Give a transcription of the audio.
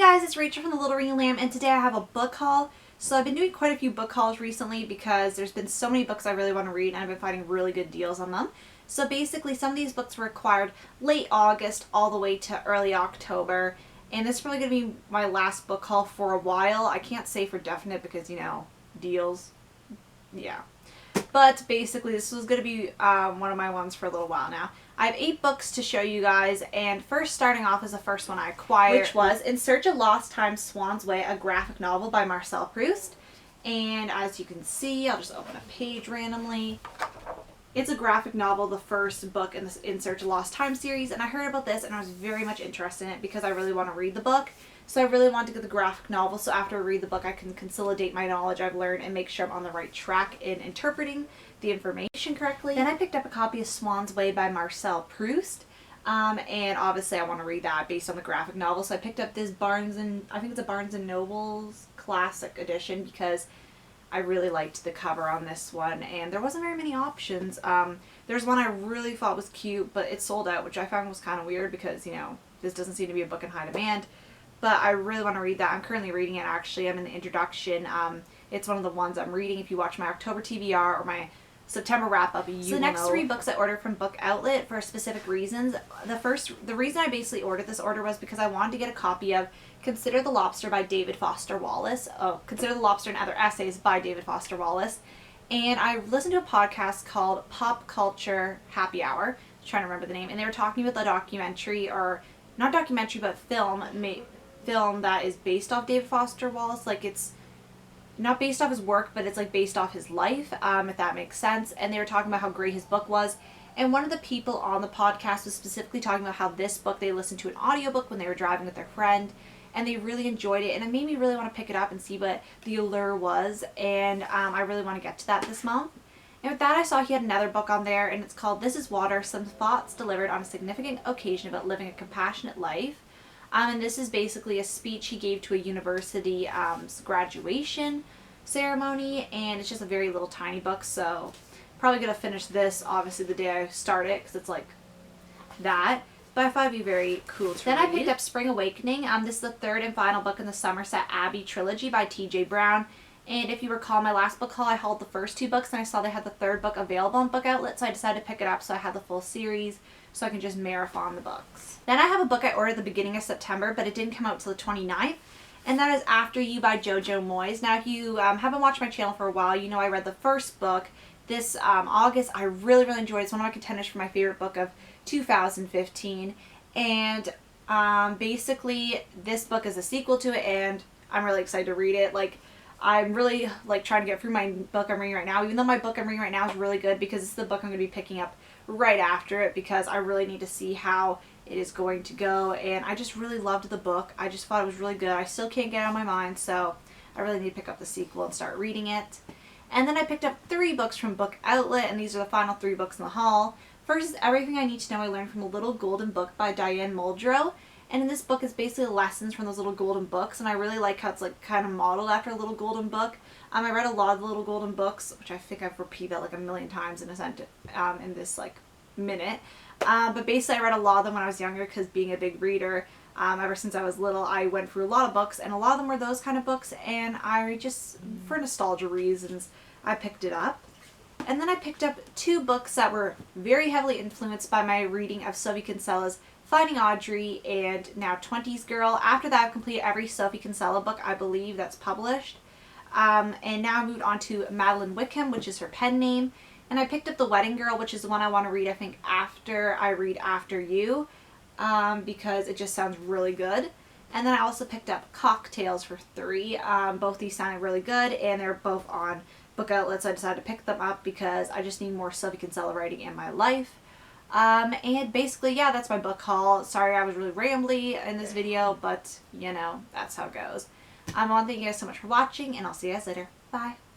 guys, it's Rachel from The Little Ring Lamb, and today I have a book haul. So I've been doing quite a few book hauls recently because there's been so many books I really want to read and I've been finding really good deals on them. So basically some of these books were acquired late August all the way to early October, and this is probably going to be my last book haul for a while. I can't say for definite because, you know, deals. Yeah. But basically this was going to be one of my ones for a little while now. I have 8 books to show you guys, and first starting off is the first one I acquired, which was In Search of Lost Time, Swan's Way, a graphic novel by Marcel Proust. And as you can see, I'll just open a page randomly. It's a graphic novel, the first book in the In Search of Lost Time series, and I heard about this and I was very much interested in it because I really want to read the book. So I really want to get the graphic novel so after I read the book I can consolidate my knowledge I've learned and make sure I'm on the right track in interpreting the information correctly. Then I picked up a copy of Swan's Way by Marcel Proust. And obviously I want to read that based on the graphic novel. So I picked up this I think it's a Barnes & Noble's classic edition because I really liked the cover on this one, and there wasn't very many options. There's one I really thought was cute, but it sold out, which I found was kind of weird because, you know, this doesn't seem to be a book in high demand. But I really want to read that. I'm currently reading it, actually. I'm in the introduction. It's one of the ones I'm reading. If you watch my October TBR or my September wrap-up, you will know. So the next 3 books I ordered from Book Outlet for specific reasons. The reason I basically ordered this order was because I wanted to get a copy of Consider the Lobster by David Foster Wallace. Consider the Lobster and Other Essays by David Foster Wallace. And I listened to a podcast called Pop Culture Happy Hour. I'm trying to remember the name. And they were talking about the documentary, or not documentary, but film that is based off David Foster Wallace. Like, it's not based off his work, but it's like based off his life, if that makes sense. And they were talking about how great his book was. And one of the people on the podcast was specifically talking about how this book, they listened to an audiobook when they were driving with their friend, and they really enjoyed it. And it made me really want to pick it up and see what the allure was. And I really want to get to that this month. And with that, I saw he had another book on there, and it's called This Is Water, Some Thoughts Delivered on a Significant Occasion About Living a Compassionate Life. And this is basically a speech he gave to a university graduation ceremony, and it's just a very little tiny book, so probably going to finish this obviously the day I start it because it's like that, but I thought it'd be very cool to read. Then I picked up Spring Awakening. This is the 3rd and final book in the Somerset Abbey trilogy by T.J. Brown. And if you recall my last book haul, I hauled the first 2 books and I saw they had the 3rd book available on Book Outlet, so I decided to pick it up so I had the full series so I can just marathon the books. Then I have a book I ordered at the beginning of September, but it didn't come out till the 29th, and that is After You by Jojo Moyes. Now if you haven't watched my channel for a while, you know I read the first book this August. I really enjoyed it. It's one of my contenders for my favorite book of 2015, and basically this book is a sequel to it, and I'm really excited to read it. Like, I'm really trying to get through my book I'm reading right now, even though my book I'm reading right now is really good because it's the book I'm going to be picking up right after it because I really need to see how it is going to go. And I just really loved the book. I just thought it was really good. I still can't get it out of my mind, so I really need to pick up the sequel and start reading it. And then I picked up 3 books from Book Outlet, and these are the final 3 books in the haul. First is Everything I Need to Know I Learned from a Little Golden Book by Diane Muldrow. And in this book is basically lessons from those little golden books, and I really like how it's like kind of modeled after a little golden book. I read a lot of the little golden books, which I think I've repeated like a million times in a sentence in this minute. But basically I read a lot of them when I was younger because being a big reader, ever since I was little, I went through a lot of books, and a lot of them were those kind of books, and I just, for nostalgia reasons, I picked it up. And then I picked up 2 books that were very heavily influenced by my reading of Sophie Kinsella's Finding Audrey and Now 20s Girl. After that, I've completed every Sophie Kinsella book, I believe, that's published. And now I moved on to Madeline Wickham, which is her pen name. And I picked up The Wedding Girl, which is the one I want to read, I think, after I read After You, because it just sounds really good. And then I also picked up Cocktails for 3. Both these sounded really good, and they're both on Book Outlet, so I decided to pick them up because I just need more Sophie Kinsella writing in my life. And basically, yeah, that's my book haul. Sorry I was really rambly in this video, but, you know, that's how it goes. I want to thank you guys so much for watching, and I'll see you guys later. Bye.